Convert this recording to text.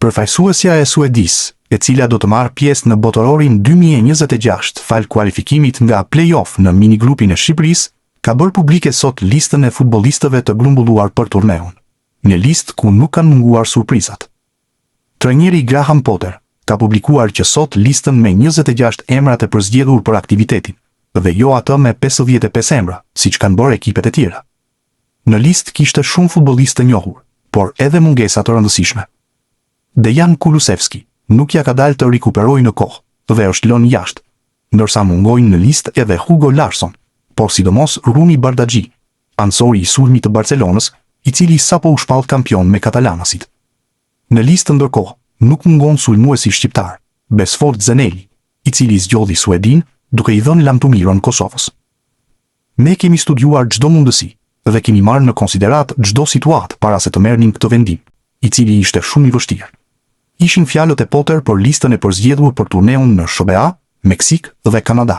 Përfaqësuesja e Suedis, e cila do të marrë pjesë në botërorin 2026 fal kualifikimit nga play-off në minigrupin e Shqipërisë, ka bërë publike sot listën e futbollistëve të grumbulluar për turneun, një listë ku nuk kanë munguar surprizat. Trajneri Graham Potter ka publikuar që sot listën me 26 emrat e përzgjedhur për aktivitetin, dhe jo atë me 55 emra, siç kanë bërë ekipet e tjera. Në listë kishte shumë futbollistë të njohur, por edhe mungesa të rëndësishme. Dejan Kulusevski nuk ja ka dalë të rikuperojë në kohë dhe është lënë jashtë, ndërsa mungojnë në listë edhe Hugo Larsson, por sidomos Rumi Bardagji, ansori i sulmit të Barcelonës, i cili sapo u shpall kampion me katalanasit. Në listë ndërkohë nuk mungon sulmuesi shqiptar, Besford Zeneli, i cili zgjodhi Suedin duke i dhënë lamtumiron Kosovës. Ne kemi studiuar çdo mundësi dhe kemi marrë në konsiderat çdo situatë para se të merrnim këtë vendim, i cili ishte shumë i vështirë. Ishin fjalët e Potter për listën e përzgjedhur për turneun në SBA, Meksik dhe Kanada.